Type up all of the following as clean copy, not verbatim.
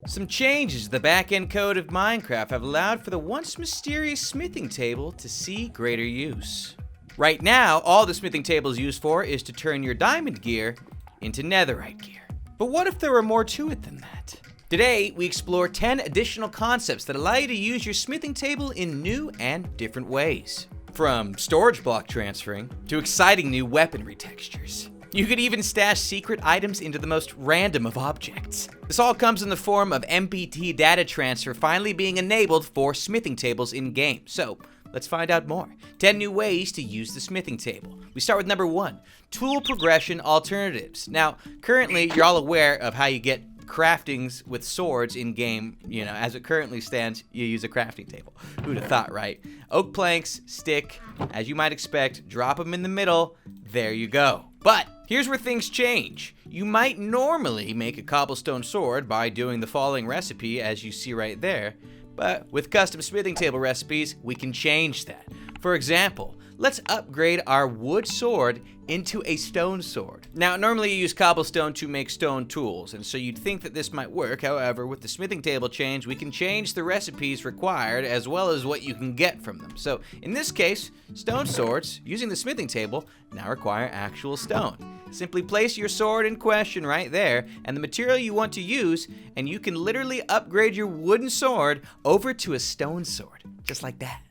Some changes to the back-end code of Minecraft have allowed for the once mysterious smithing table to see greater use. Right now, all the smithing table is used for is to turn your diamond gear into netherite gear. But what if there were more to it than that? Today, we explore 10 additional concepts that allow you to use your smithing table in new and different ways. From storage block transferring to exciting new weaponry textures. You could even stash secret items into the most random of objects. This all comes in the form of MBT data transfer finally being enabled for smithing tables in-game. So, let's find out more. 10 new ways to use the smithing table. We start with number 1, tool progression alternatives. Now, currently, you're all aware of how you get craftings with swords in game. You know, as it currently stands, you use a crafting table. Who'd have thought, right? Oak planks, stick, as you might expect, drop them in the middle, there you go. But here's where things change. You might normally make a cobblestone sword by doing the following recipe as you see right there, but with custom smithing table recipes, we can change that. For example, let's upgrade our wood sword into a stone sword. Now, normally you use cobblestone to make stone tools, and so you'd think that this might work. However, with the smithing table change, we can change the recipes required as well as what you can get from them. So, in this case, stone swords, using the smithing table, now require actual stone. Simply place your sword in question right there, and the material you want to use, and you can literally upgrade your wooden sword over to a stone sword, just like that.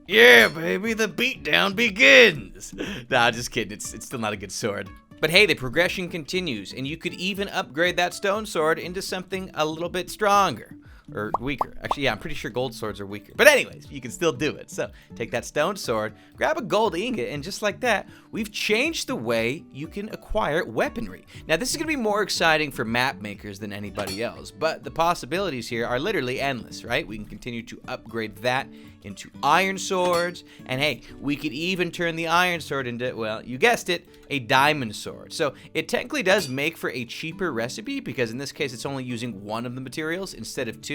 Yeah, baby, the beatdown begins! Nah, just kidding, it's still not a good sword. But hey, the progression continues, and you could even upgrade that stone sword into something a little bit stronger. Or weaker. Actually, yeah, I'm pretty sure gold swords are weaker. But anyways, you can still do it. So, take that stone sword, grab a gold ingot, and just like that, we've changed the way you can acquire weaponry. Now, this is going to be more exciting for map makers than anybody else, but the possibilities here are literally endless, right? We can continue to upgrade that into iron swords, and hey, we could even turn the iron sword into, well, you guessed it, a diamond sword. So, it technically does make for a cheaper recipe, because in this case, it's only using one of the materials instead of two.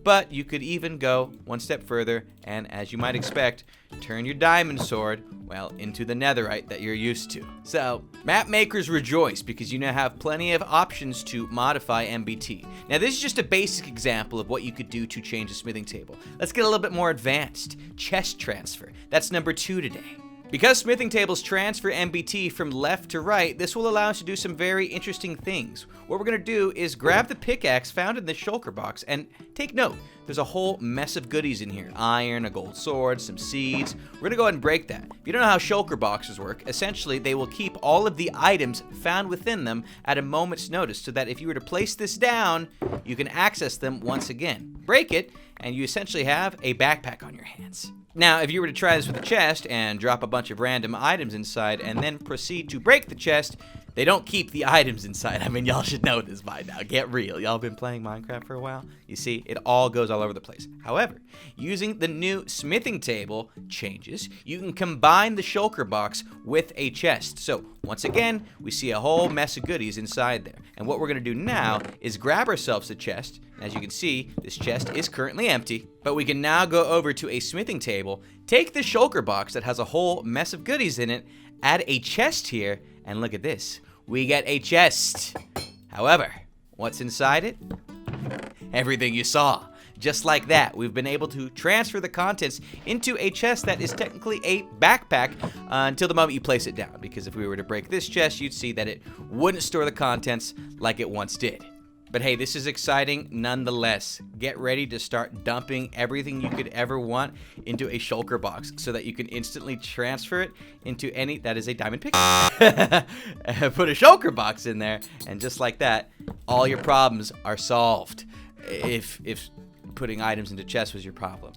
But you could even go one step further and, as you might expect, turn your diamond sword, well, into the netherite that you're used to. So, map makers rejoice because you now have plenty of options to modify MBT. Now, this is just a basic example of what you could do to change a smithing table. Let's get a little bit more advanced. Chest transfer. That's number 2 today. Because smithing tables transfer MBT from left to right, this will allow us to do some very interesting things. What we're going to do is grab the pickaxe found in the shulker box, and take note, there's a whole mess of goodies in here. Iron, a gold sword, some seeds. We're going to go ahead and break that. If you don't know how shulker boxes work, essentially they will keep all of the items found within them at a moment's notice, so that if you were to place this down, you can access them once again. Break it, and you essentially have a backpack on your hands. Now, if you were to try this with a chest and drop a bunch of random items inside and then proceed to break the chest, they don't keep the items inside. I mean, y'all should know this by now. Get real. Y'all been playing Minecraft for a while? You see, it all goes all over the place. However, using the new smithing table changes, you can combine the shulker box with a chest. So, once again, we see a whole mess of goodies inside there. And what we're going to do now is grab ourselves a chest. As you can see, this chest is currently empty, but we can now go over to a smithing table, take the shulker box that has a whole mess of goodies in it, add a chest here, and look at this. We get a chest. However, what's inside it? Everything you saw. Just like that, we've been able to transfer the contents into a chest that is technically a backpack until the moment you place it down. Because if we were to break this chest, you'd see that it wouldn't store the contents like it once did. But hey, this is exciting nonetheless. Get ready to start dumping everything you could ever want into a shulker box so that you can instantly transfer it into any, that is a diamond pick. Put a shulker box in there, and just like that, all your problems are solved. If putting items into chests was your problem.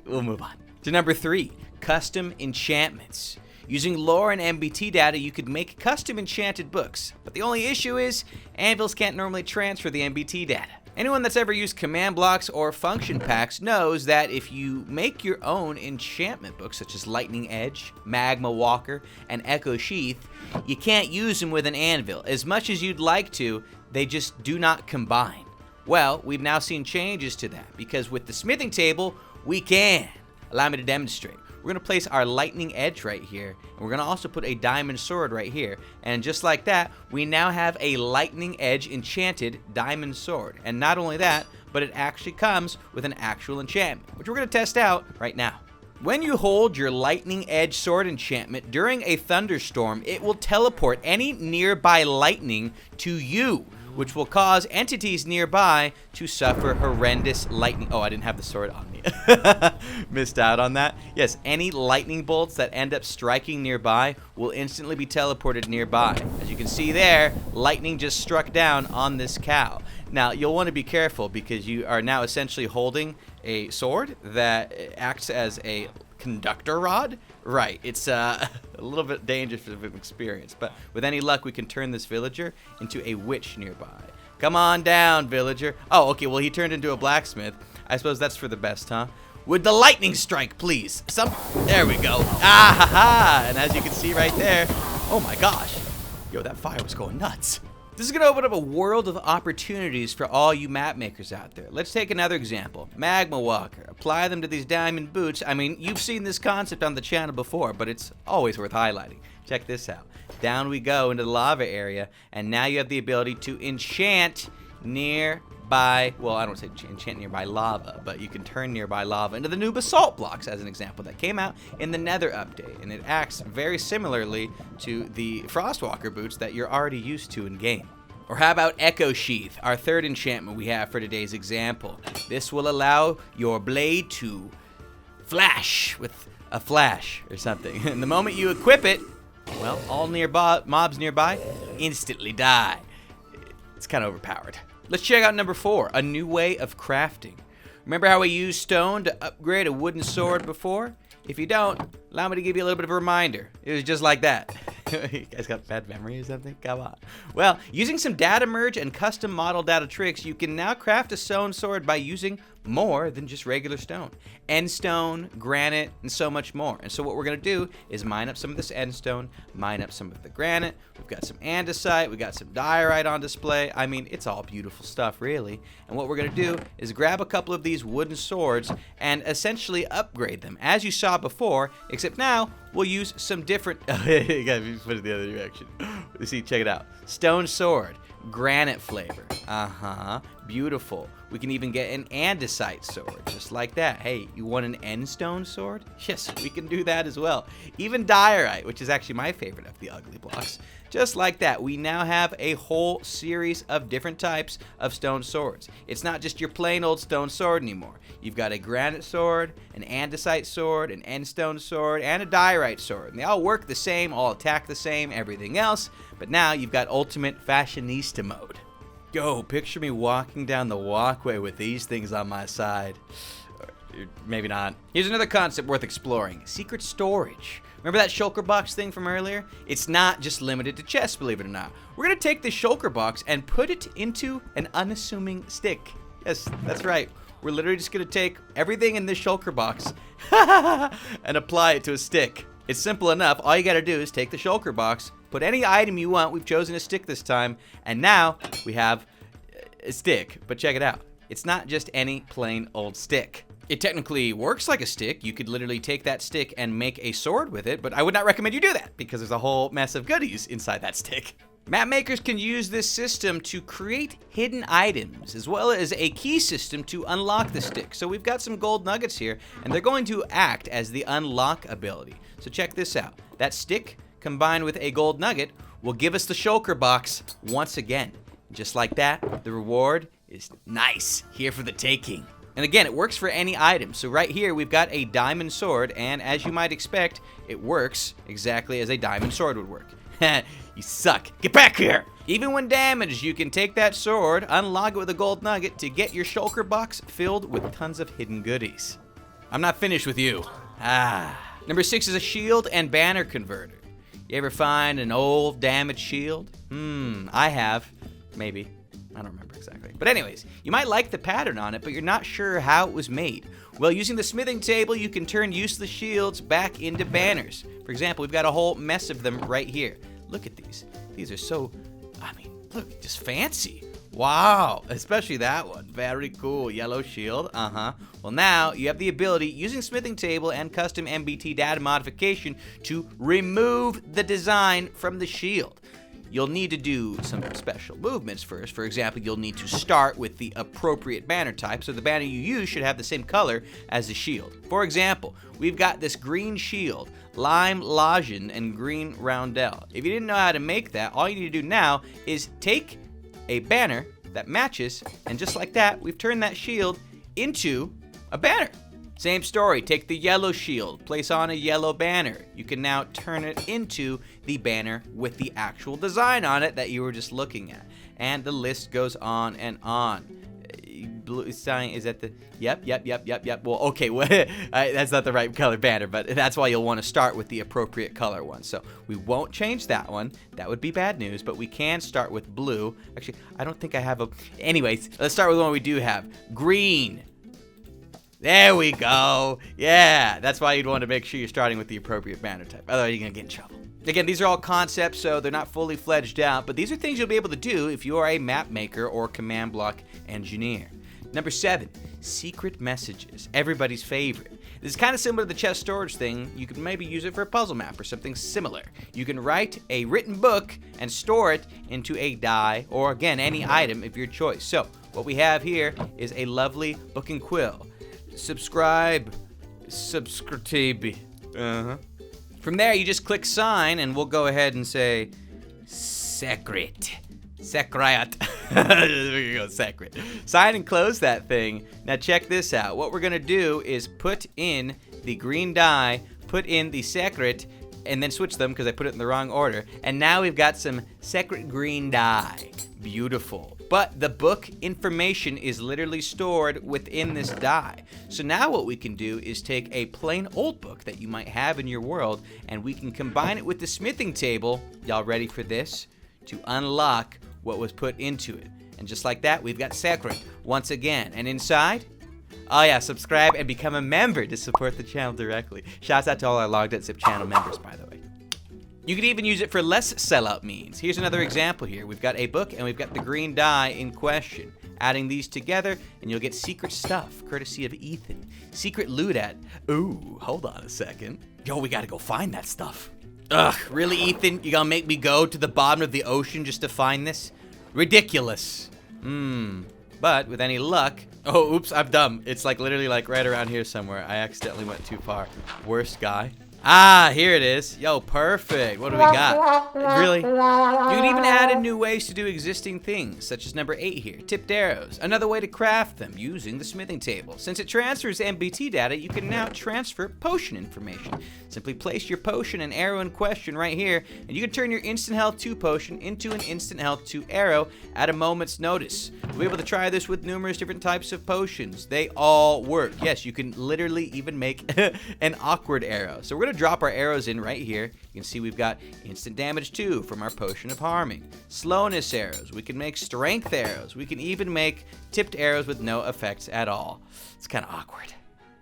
We'll move on. To number 3, custom enchantments. Using lore and MBT data, you could make custom enchanted books, but the only issue is anvils can't normally transfer the MBT data. Anyone that's ever used command blocks or function packs knows that if you make your own enchantment books, such as Lightning Edge, Magma Walker, and Echo Sheath, you can't use them with an anvil. As much as you'd like to, they just do not combine. Well, we've now seen changes to that, because with the smithing table, we can. Allow me to demonstrate. We're going to place our lightning edge right here, and we're going to also put a diamond sword right here, and just like that, we now have a lightning edge enchanted diamond sword. And not only that, but it actually comes with an actual enchantment, which we're going to test out right now. When you hold your lightning edge sword enchantment during a thunderstorm, it will teleport any nearby lightning to you, which will cause entities nearby to suffer horrendous lightning. Oh, I didn't have the sword on me. Missed out on that. Yes, any lightning bolts that end up striking nearby will instantly be teleported nearby. As you can see there, lightning just struck down on this cow. Now, you'll want to be careful because you are now essentially holding a sword that acts as a conductor rod. Right, it's a little bit dangerous of an experience, but with any luck, we can turn this villager into a witch nearby. Come on down, villager. Oh, okay, well, he turned into a blacksmith. I suppose that's for the best, huh? Would the lightning strike, please? There we go. Ah, ha, ha. And as you can see right there, oh my gosh. Yo, that fire was going nuts. This is going to open up a world of opportunities for all you map makers out there. Let's take another example. Magma Walker. Apply them to these diamond boots. I mean, you've seen this concept on the channel before, but it's always worth highlighting. Check this out. Down we go into the lava area, and now you have the ability to enchant nearby, well, I don't say enchant nearby lava, but you can turn nearby lava into the new basalt blocks, as an example, that came out in the Nether update, and it acts very similarly to the Frostwalker boots that you're already used to in game. Or how about Echo Sheath, our third enchantment we have for today's example. This will allow your blade to flash with a flash or something. And the moment you equip it, well, all mobs nearby instantly die. It's kind of overpowered. Let's check out number 4, a new way of crafting. Remember how we used stone to upgrade a wooden sword before? If you don't, allow me to give you a little bit of a reminder. It was just like that. You guys got bad memory or something? Come on. Well, using some data merge and custom model data tricks, you can now craft a stone sword by using more than just regular stone. Endstone, granite, and so much more. And so what we're going to do is mine up some of this endstone, mine up some of the granite. We've got some andesite, we've got some diorite on display. I mean, it's all beautiful stuff, really. And what we're going to do is grab a couple of these wooden swords and essentially upgrade them, as you saw before, except now we'll use some different... You gotta put it the other direction. You see, check it out. Stone sword, granite flavor. Beautiful. We can even get an andesite sword, just like that. Hey, you want an endstone sword? Yes, we can do that as well. Even diorite, which is actually my favorite of the ugly blocks. Just like that, we now have a whole series of different types of stone swords. It's not just your plain old stone sword anymore. You've got a granite sword, an andesite sword, an endstone sword, and a diorite sword. And they all work the same, all attack the same, everything else. But now you've got ultimate fashionista mode. Yo, picture me walking down the walkway with these things on my side. Or maybe not. Here's another concept worth exploring. Secret storage. Remember that shulker box thing from earlier? It's not just limited to chests, believe it or not. We're going to take this shulker box and put it into an unassuming stick. Yes, that's right. We're literally just going to take everything in this shulker box and apply it to a stick. It's simple enough. All you got to do is take the shulker box, put any item you want. We've chosen a stick this time, and now we have a stick. But check it out. It's not just any plain old stick. It technically works like a stick. You could literally take that stick and make a sword with it, but I would not recommend you do that because there's a whole mess of goodies inside that stick. Map makers can use this system to create hidden items, as well as a key system to unlock the stick. So we've got some gold nuggets here, and they're going to act as the unlock ability. So check this out. That stick, combined with a gold nugget, will give us the shulker box once again. Just like that, the reward is nice, here for the taking. And again, it works for any item. So right here, we've got a diamond sword, and as you might expect, it works exactly as a diamond sword would work. You suck. Get back here! Even when damaged, you can take that sword, unlock it with a gold nugget to get your shulker box filled with tons of hidden goodies. I'm not finished with you. Number 6 is a shield and banner converter. You ever find an old damaged shield? I have. Maybe. I don't remember exactly. But anyways, you might like the pattern on it, but you're not sure how it was made. Well, using the smithing table, you can turn useless shields back into banners. For example, we've got a whole mess of them right here. Look at these. These are so, I mean, look, just fancy. Wow, especially that one. Very cool. Yellow shield. Well, now you have the ability, using smithing table and custom MBT data modification, to remove the design from the shield. you'll need to do some special movements first. For example, you'll need to start with the appropriate banner type, so the banner you use should have the same color as the shield. For example, we've got this green shield, lime legend, and green roundel. If you didn't know how to make that, all you need to do now is take a banner that matches, and just like that, we've turned that shield into a banner. Same story, take the yellow shield, place on a yellow banner. You can now turn it into the banner with the actual design on it that you were just looking at. And the list goes on and on. Blue sign is that the, yep. Well, okay, that's not the right color banner, but that's why you'll want to start with the appropriate color one. So we won't change that one. That would be bad news, but we can start with blue. Actually, I don't think I have a, anyways, let's start with the one we do have. Green. There we go. Yeah, that's why you'd want to make sure you're starting with the appropriate banner type. Otherwise, you're going to get in trouble. Again, these are all concepts, so they're not fully fledged out, but these are things you'll be able to do if you are a map maker or command block engineer. Number 7, secret messages. Everybody's favorite. This is kind of similar to the chest storage thing. You can maybe use it for a puzzle map or something similar. You can write a written book and store it into a die or, again, any item of your choice. So, what we have here is a lovely book and quill. Subscribe. From there, you just click sign, and we'll go ahead and say secret. Secret. There you go, secret. Sign and close that thing. Now check this out. What we're gonna do is put in the green die, put in the secret, and then switch them because I put it in the wrong order. And now we've got some secret green die. Beautiful. But the book information is literally stored within this die. So now what we can do is take a plain old book that you might have in your world, and we can combine it with the smithing table. Y'all ready for this? To unlock what was put into it. And just like that, we've got secret once again. And inside, oh yeah, subscribe and become a member to support the channel directly. Shouts out to all our Logdotzip channel members, by the way. You can even use it for less sellout means. Here's another example here. We've got a book and we've got the green die in question. Adding these together and you'll get secret stuff, courtesy of Ethan. Secret loot at, ooh, hold on a second. Yo, we gotta go find that stuff. Ugh, really, Ethan? You gonna make me go to the bottom of the ocean just to find this? Ridiculous. But with any luck, oh, oops, I'm dumb. It's like literally like right around here somewhere. I accidentally went too far. Worst guy. Ah, here it is. Yo, perfect. What do we got? Really? You can even add in new ways to do existing things, such as number 8 here, tipped arrows. Another way to craft them using the smithing table. Since it transfers MBT data, you can now transfer potion information. Simply place your potion and arrow in question right here, and you can turn your instant health 2 potion into an instant health 2 arrow at a moment's notice. You'll be able to try this with numerous different types of potions. They all work. Yes, you can literally even make an awkward arrow. So we're going to drop our arrows in right here. You can see we've got instant damage 2 from our potion of harming. Slowness arrows. We can make strength arrows. We can even make tipped arrows with no effects at all. It's kind of awkward.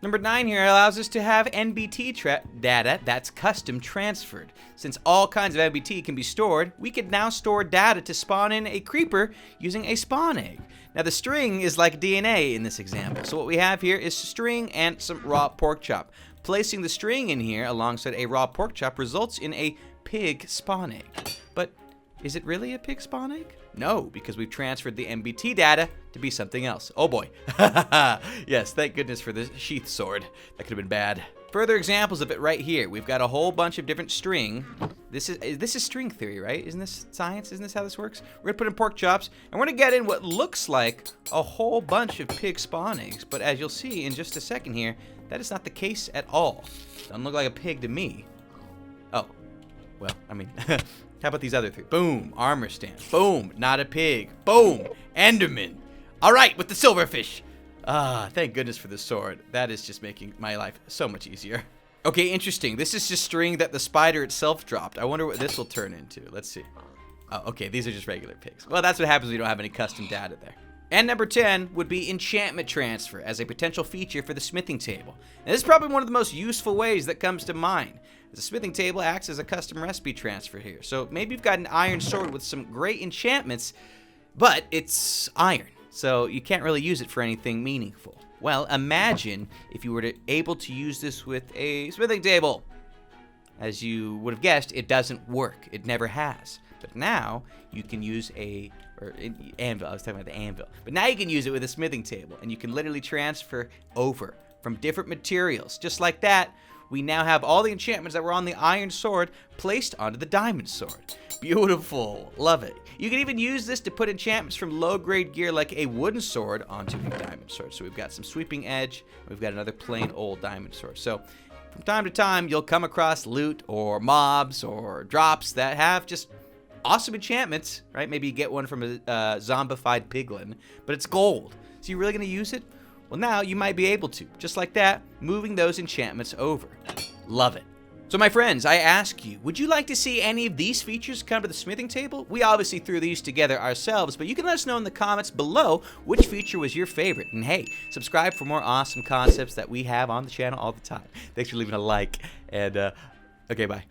Number 9 here allows us to have NBT data that's custom transferred. Since all kinds of NBT can be stored, we can now store data to spawn in a creeper using a spawn egg. Now the string is like DNA in this example. So what we have here is string and some raw pork chop. Placing the string in here alongside a raw pork chop results in a pig spawn egg. But is it really a pig spawn egg? No, because we've transferred the MBT data to be something else. Oh boy. Yes, thank goodness for the sheath sword. That could have been bad. Further examples of it right here. We've got a whole bunch of different string. This is string theory, right? Isn't this science? Isn't this how this works? We're gonna put in pork chops, and we're gonna get in what looks like a whole bunch of pig spawn eggs. But as you'll see in just a second here, that is not the case at all. Doesn't look like a pig to me. Oh, well, I mean, how about these other 3? Boom, armor stand. Boom, not a pig. Boom, Enderman. All right, with the silverfish. Ah, thank goodness for the sword. That is just making my life so much easier. Okay, interesting. This is just string that the spider itself dropped. I wonder what this will turn into. Let's see. Oh, okay, these are just regular pigs. Well, that's what happens when you don't have any custom data there. And number 10 would be Enchantment Transfer as a potential feature for the smithing table. And this is probably one of the most useful ways that comes to mind. The smithing table acts as a custom recipe transfer here. So maybe you've got an iron sword with some great enchantments, but it's iron. So you can't really use it for anything meaningful. Well, imagine if you were able to use this with a smithing table. As you would have guessed, it doesn't work. It never has. But now you can use anvil. I was talking about the anvil. But now you can use it with a smithing table, and you can literally transfer over from different materials. Just like that, we now have all the enchantments that were on the iron sword placed onto the diamond sword. Beautiful. Love it. You can even use this to put enchantments from low-grade gear like a wooden sword onto a diamond sword. So we've got some sweeping edge. We've got another plain old diamond sword. So from time to time, you'll come across loot or mobs or drops that have just awesome enchantments, right? Maybe you get one from a zombified piglin, but it's gold. So you're really going to use it? Well, now you might be able to, just like that, moving those enchantments over. Love it. So my friends, I ask you, would you like to see any of these features come to the smithing table? We obviously threw these together ourselves, but you can let us know in the comments below which feature was your favorite. And hey, subscribe for more awesome concepts that we have on the channel all the time. Thanks for leaving a like, and okay, bye.